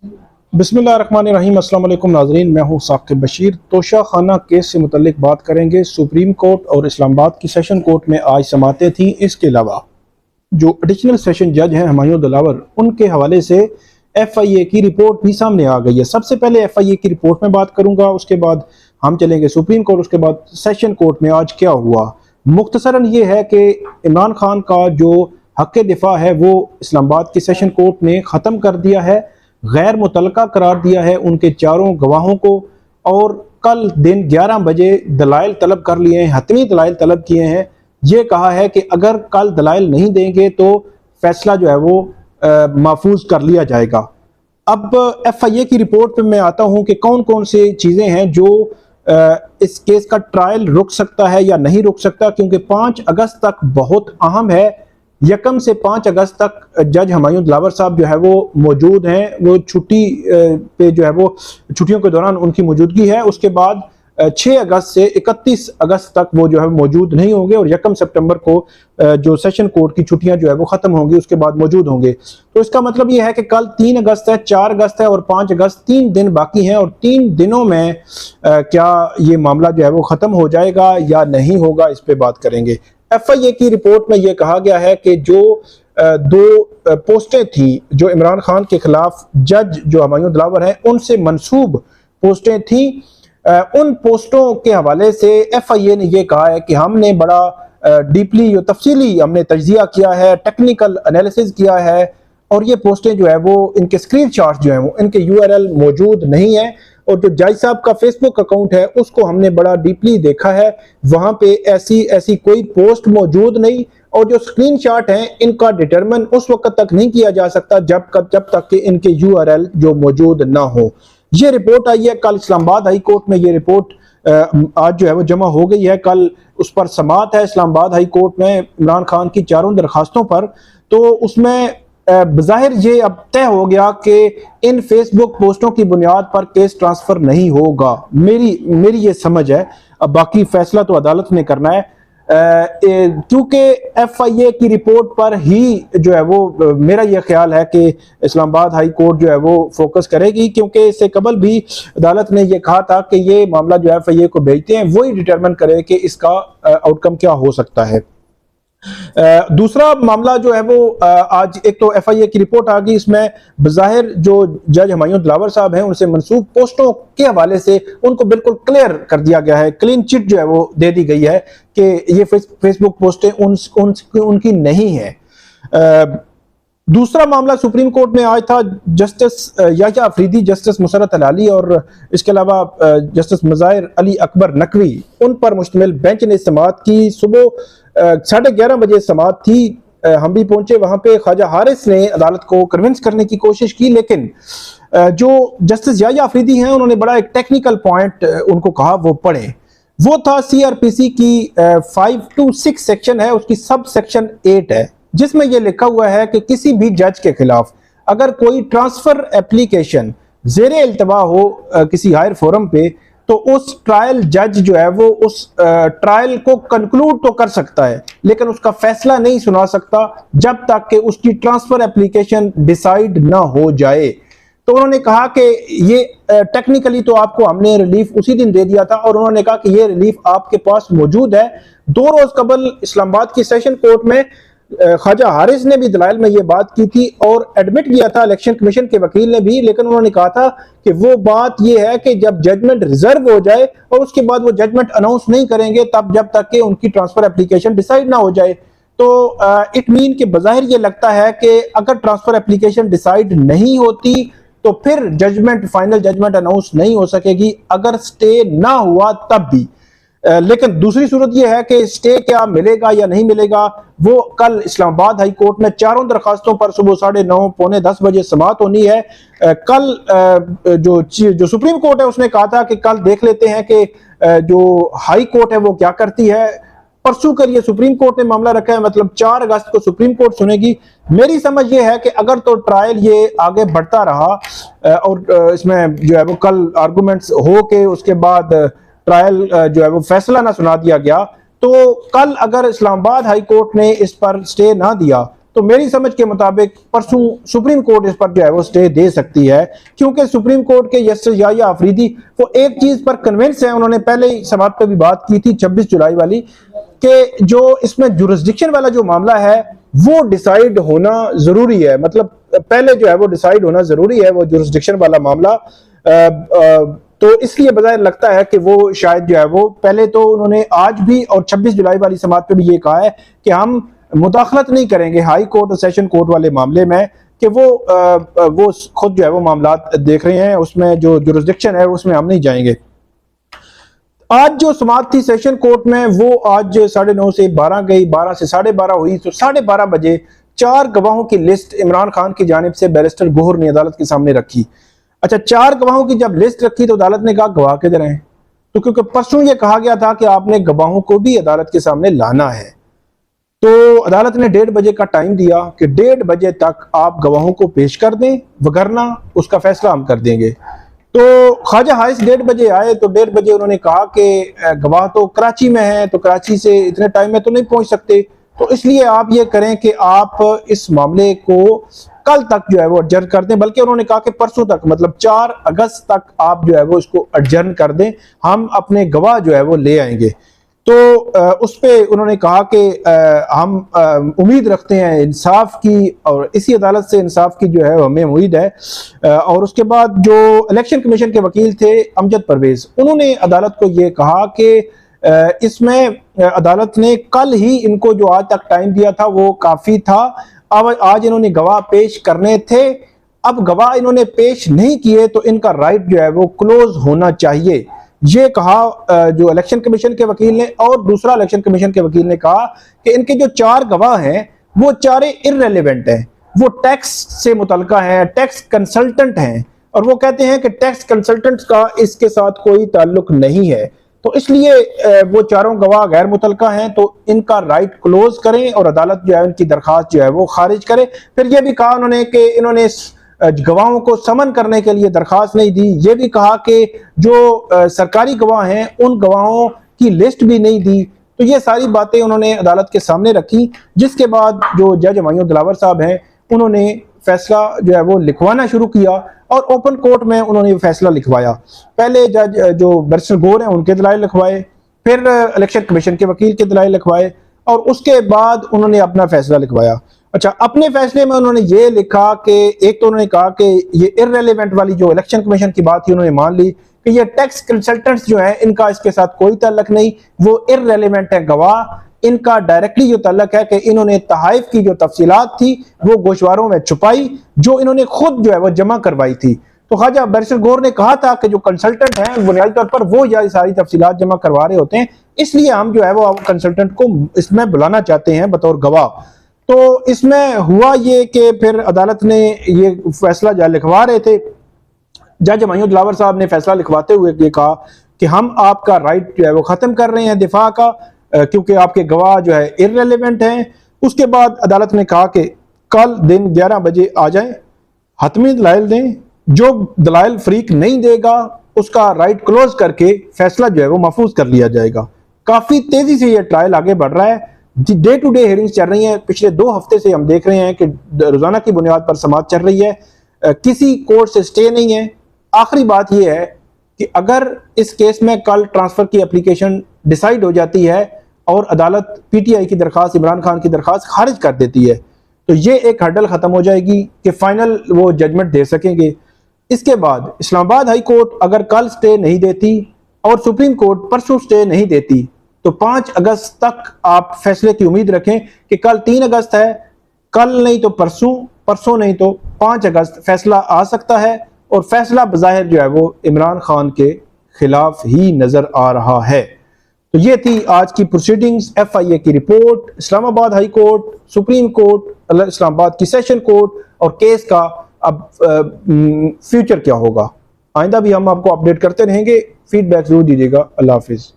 बिस्मिल्लाहिर्रहमानिर्रहीम। अस्सलाम वालेकुम नाज़रीन, मैं हूं साकिब बशीर। तोशा खाना केस से मुतल्लिक बात करेंगे। सुप्रीम कोर्ट और इस्लामाबाद की सेशन कोर्ट में आज समातें थी। इसके अलावा जो एडिशनल सेशन जज हैं हुमायूं दिलावर, उनके हवाले से FIA की रिपोर्ट भी सामने आ गई है। सबसे पहले FIA की रिपोर्ट में बात करूंगा, उसके बाद हम चलेंगे सुप्रीम कोर्ट, उसके बाद सेशन कोर्ट में आज क्या हुआ। मुख्तसरन ये है कि इमरान खान का जो हक दिफा है वो इस्लामाबाद की सेशन कोर्ट ने ख़त्म कर दिया है, गैर मुतलका करार दिया है उनके चारों गवाहों को, और कल दिन 11 बजे दलाइल तलब कर लिए हैं, हतमी दलाइल तलब किए हैं। ये कहा है कि अगर कल दलाइल नहीं देंगे तो फैसला जो है वो महफूज कर लिया जाएगा। अब FIA की रिपोर्ट पे मैं आता हूं कि कौन कौन से चीज़ें हैं जो इस केस का ट्रायल रुक सकता है या नहीं रुक सकता, क्योंकि 5 अगस्त तक बहुत अहम है। 1 से 5 अगस्त तक जज हुमायूं दिलावर साहब जो है वो मौजूद हैं, वो छुट्टी पे जो है वो छुट्टियों के दौरान उनकी मौजूदगी है। उसके बाद 6 अगस्त से 31 अगस्त तक वो जो है मौजूद नहीं होंगे, और 1 सितंबर को जो सेशन कोर्ट की छुट्टियां जो है वो खत्म होंगी, उसके बाद मौजूद होंगे। तो इसका मतलब ये है कि कल 3 अगस्त है, 4 अगस्त है और 5 अगस्त, 3 दिन बाकी हैं, और 3 दिनों में क्या ये मामला जो है वो खत्म हो जाएगा या नहीं होगा, इस पे बात करेंगे। FIA की रिपोर्ट में यह कहा गया है कि जो 2 पोस्टें थी जो इमरान खान के खिलाफ जज जो हुमायूं दिलावर हैं उनसे मंसूब पोस्टें थी, उन पोस्टों के हवाले से FIA ने यह कहा है कि हमने बड़ा डीपली तफसीली हमने तज्जिया किया है, टेक्निकल एनालिसिस किया है, और ये पोस्टें जो है वो इनके स्क्रीनशॉट्स जो हैं वो इनके URL मौजूद नहीं है, और जो जज साहब का फेसबुक अकाउंट है उसको हमने बड़ा डीपली देखा है, वहां पे ऐसी कोई पोस्ट मौजूद नहीं, और जो स्क्रीनशॉट हैं इनका डिटरमिन उस वक्त तक नहीं किया जा सकता जब तक कि इनके URL जो मौजूद ना हो। ये रिपोर्ट आई है कल इस्लामाबाद हाई कोर्ट में। ये रिपोर्ट आज जो है वो जमा हो गई है, कल उस पर समात है इस्लामाबाद हाई कोर्ट में इमरान खान की चारों दरखास्तों पर। तो उसमें बज़ाहिर ये अब तय हो गया कि इन फेसबुक पोस्टों की बुनियाद पर केस ट्रांसफर नहीं होगा। मेरी ये समझ है, अब बाकी फैसला तो अदालत ने करना है, क्योंकि FIA की रिपोर्ट पर ही जो है वो मेरा ये ख्याल है कि इस्लामाबाद हाई कोर्ट जो है वो फोकस करेगी, क्योंकि इससे कबल भी अदालत ने ये कहा था कि ये मामला जो FIA को भेजते हैं वही डिटरमिन करे कि इसका आउटकम क्या हो सकता है। दूसरा मामला जो है वो आज एक तो FIA की रिपोर्ट आ गई, इसमें बज़ाहिर जो जज हुमायूं दिलावर साहब हैं उनसे मंसूब पोस्टों के हवाले से उनको बिल्कुल क्लियर कर दिया गया है, क्लीन चिट जो है वो दे दी गई है कि ये फेसबुक पोस्टें उनकी नहीं है। दूसरा मामला सुप्रीम कोर्ट में आज था, जस्टिस याह्या अफरीदी, जस्टिस मुसर्रत अलाली और इसके अलावा जस्टिस मज़ाहिर अली अकबर नकवी, उन पर मुश्तमिल बेंच ने समाअत की। सुबह 11:30 बजे समाअत थी, हम भी पहुंचे वहां पे। ख्वाजा हारिस ने अदालत को कन्विंस करने की कोशिश की, लेकिन जो जस्टिस याह्या अफरीदी हैं उन्होंने बड़ा एक टेक्निकल पॉइंट उनको कहा वो पढ़े। वो था CRPC की 526 सेक्शन है, उसकी सब सेक्शन 8 है, जिसमें यह लिखा हुआ है कि किसी भी जज के खिलाफ अगर कोई ट्रांसफर एप्लीकेशन ज़ेरे इल्तवा हो किसी हायर फोरम पे, तो उस ट्रायल जज जो है वो उस ट्रायल को कंक्लूड तो कर सकता है, लेकिन उसका फैसला नहीं सुना सकता जब तक कि उसकी ट्रांसफर एप्लीकेशन डिसाइड ना हो जाए। तो उन्होंने कहा कि ये टेक्निकली तो आपको हमने रिलीफ उसी दिन दे दिया था, और उन्होंने कहा कि ये रिलीफ आपके पास मौजूद है। 2 रोज कबल इस्लामाबाद की सेशन कोर्ट में ख्वाजा हारिस ने भी दलाइल में ये बात की थी, और एडमिट किया था इलेक्शन कमीशन के वकील ने भी, लेकिन उन्होंने कहा था कि वो बात ये है कि जब जजमेंट रिजर्व हो जाए और उसके बाद वो जजमेंट अनाउंस नहीं करेंगे तब जब तक कि उनकी ट्रांसफर एप्लीकेशन डिसाइड ना हो जाए। तो इट मीन के बज़ाहिर ये लगता है कि अगर ट्रांसफर एप्लीकेशन डिसाइड नहीं होती तो फिर जजमेंट, फाइनल जजमेंट अनाउंस नहीं हो सकेगी, अगर स्टे ना हुआ तब भी। लेकिन दूसरी सूरत यह है कि स्टे क्या मिलेगा या नहीं मिलेगा, वो कल इस्लामाबाद हाई कोर्ट में चारों दरखास्तों पर सुबह 9:30 पौने 10 बजे समाअत होनी है। कल जो सुप्रीम कोर्ट है उसने कहा था कि कल देख लेते हैं कि जो हाई कोर्ट है वो क्या करती है। परसों करिए सुप्रीम कोर्ट ने मामला रखा है, मतलब 4 अगस्त को सुप्रीम कोर्ट सुनेगी। मेरी समझ ये है कि अगर तो ट्रायल ये आगे बढ़ता रहा और इसमें जो है वो कल आर्गूमेंट्स हो के उसके बाद ट्रायल जो है वो फैसला ना सुना दिया गया, तो कल अगर इस्लामाबाद हाई कोर्ट ने इस पर स्टे ना दिया तो मेरी समझ के मुताबिक परसों सुप्रीम कोर्ट इस पर जो है वो स्टे दे सकती है, क्योंकि सुप्रीम कोर्ट के जस्टिस याहिया आफरीदी वो एक चीज पर कन्विंस है, उन्होंने पहले ही समात पे भी बात की थी 26 जुलाई वाली, कि जो इसमें जुरिस्डिक्शन वाला जो मामला है वो डिसाइड होना जरूरी है, मतलब पहले जो है वो डिसाइड होना जरूरी है वो जुरिस्डिक्शन वाला मामला। तो इसलिए बजाय लगता है कि वो शायद जो है वो पहले तो उन्होंने आज भी और 26 जुलाई वाली समात पे भी ये कहा है कि हम मुदाखलत नहीं करेंगे हाई कोर्ट और सेशन कोर्ट वाले मामले में, कि वो खुद जो है वो मामला देख रहे हैं, उसमें जो जुरिस्डिक्शन है उसमें हम नहीं जाएंगे। आज जो समात थी सेशन कोर्ट में वो आज 9:30 से 12 गई, 12 से 12:30 हुई, तो 12:30 बजे 4 गवाहों की लिस्ट इमरान खान की जानिब से बैरिस्टर गोहर ने अदालत के सामने रखी। अच्छा, 4 गवाहों की जब लिस्ट रखी तो अदालत ने कहा गवाह किधर हैं, तो क्योंकि परसों ये कहा गया था कि आपने गवाहों को भी अदालत के सामने लाना है, तो अदालत ने 1:30 बजे का टाइम दिया कि 1:30 बजे तक आप गवाहों को पेश कर दें, वगरना उसका फैसला हम कर देंगे। तो ख्वाजा हारिस 1:30 बजे आए, तो 1:30 बजे उन्होंने कहा कि गवाह तो कराची में है, तो कराची से इतने टाइम में तो नहीं पहुंच सकते, तो इसलिए आप ये करें कि आप इस मामले को कल तक जो है वो एडजर्न कर दें, बल्कि उन्होंने कहा कि परसों तक, मतलब 4 अगस्त तक आप जो है वो इसको एडजर्न कर दें, हम अपने गवाह जो है वो ले आएंगे। तो उस पे उन्होंने कहा कि हम उम्मीद रखते हैं इंसाफ की, और इसी अदालत से इंसाफ की जो है हमें उम्मीद है। और उसके बाद जो इलेक्शन कमीशन के वकील थे अमजद परवेज, उन्होंने अदालत को ये कहा कि इसमें अदालत ने कल ही इनको जो आज तक टाइम दिया था वो काफ़ी था, अब आज इन्होंने गवाह पेश करने थे, अब गवाह इन्होंने पेश नहीं किए तो इनका राइट जो है वो क्लोज होना चाहिए, ये कहा जो इलेक्शन कमीशन के वकील ने। और दूसरा इलेक्शन कमीशन के वकील ने कहा कि इनके जो 4 गवाह हैं वो 4 इररेलेवेंट हैं, वो टैक्स से मुतल्लिका हैं, टैक्स कंसल्टेंट हैं, और वो कहते हैं कि टैक्स कंसल्टेंट्स का इसके साथ कोई ताल्लुक नहीं है, तो इसलिए वो 4 गवाह गैर मुतल्लिका हैं, तो इनका राइट क्लोज करें और अदालत जो है उनकी दरखास्त जो है वो खारिज करे। फिर यह भी कहा उन्होंने कि इन्होंने गवाहों को समन करने के लिए दरखास्त नहीं दी, ये भी कहा कि जो सरकारी गवाह हैं उन गवाहों की लिस्ट भी नहीं दी। तो ये सारी बातें उन्होंने अदालत के सामने रखी, जिसके बाद जो जज हुमायूं दिलावर साहब हैं उन्होंने फैसला जो है वो लिखवाना शुरू किया, और ओपन कोर्ट में उन्होंने फैसला लिखवाया। पहले जज जो बैरिस्टर गोहर हैं उनके दलाइल लिखवाए, फिर इलेक्शन कमीशन के वकील के दलाइल लिखवाए, और उसके बाद उन्होंने अपना फैसला लिखवाया। अच्छा, अपने फैसले में उन्होंने ये लिखा कि एक तो उन्होंने कहा कि ये इररेलेवेंट वाली जो इलेक्शन कमीशन की बात थी उन्होंने मान ली कि ये टैक्स कंसल्टेंट्स जो हैं इनका इसके साथ कोई ताल्लुक नहीं, वो इररेलेवेंट है गवाह, इनका डायरेक्टली जो ताल्लुक है कि इन्होंने तहाइफ की जो तफसीलात थी वो गोशवारों में छुपाई, जो इन्होंने खुद जो है वो जमा करवाई थी। तो ख्वाजा बैरिस्टर गोहर ने कहा था कि जो कंसल्टेंट हैं बुनियादी तौर पर वो या सारी तफसीलात जमा करवा रहे होते हैं, इसलिए हम जो है वो कंसल्टेंट को इसमें बुलाना चाहते हैं बतौर गवाह। तो इसमें हुआ ये कि फिर अदालत ने ये फैसला जो लिखवा रहे थे, जज हुमायूं दिलावर साहब ने फैसला लिखवाते हुए ये कहा कि हम आपका राइट जो है वो ख़त्म कर रहे हैं दिफा का, क्योंकि आपके गवाह जो है इररेलेवेंट हैं। उसके बाद अदालत ने कहा कि कल दिन 11 बजे आ जाएं, हतमी दलाइल दें, जो दलाइल फरीक नहीं देगा उसका राइट क्लोज करके फैसला जो है वो महफूज कर लिया जाएगा। काफ़ी तेज़ी से ये ट्रायल आगे बढ़ रहा है, डे टू डे हेयरिंग्स चल रही हैं, पिछले 2 हफ्ते से हम देख रहे हैं कि रोज़ाना की बुनियाद पर समाअत चल रही है, किसी कोर्ट से स्टे नहीं है। आखिरी बात यह है कि अगर इस केस में कल ट्रांसफ़र की एप्लीकेशन डिसाइड हो जाती है और अदालत PTI की दरखास्त, इमरान खान की दरखास्त खारिज कर देती है, तो ये एक हर्डल ख़त्म हो जाएगी कि फाइनल वो जजमेंट दे सकेंगे। इसके बाद इस्लामाबाद हाई कोर्ट अगर कल स्टे नहीं देती और सुप्रीम कोर्ट परसों स्टे नहीं देती, तो 5 अगस्त तक आप फैसले की उम्मीद रखें कि कल 3 अगस्त है, कल नहीं तो परसों, परसों नहीं तो 5 अगस्त फैसला आ सकता है, और फैसला बज़ाहिर जो है वो इमरान खान के खिलाफ ही नज़र आ रहा है। तो ये थी आज की प्रोसीडिंग्स, FIA की report, Islamabad high court, supreme court, Islamabad की सेशन कोर्ट, और केस का अब फ्यूचर क्या होगा। आइंदा भी हम आपको अपडेट करते रहेंगे, फीडबैक जरूर दीजिएगा। अल्लाह हाफिज़।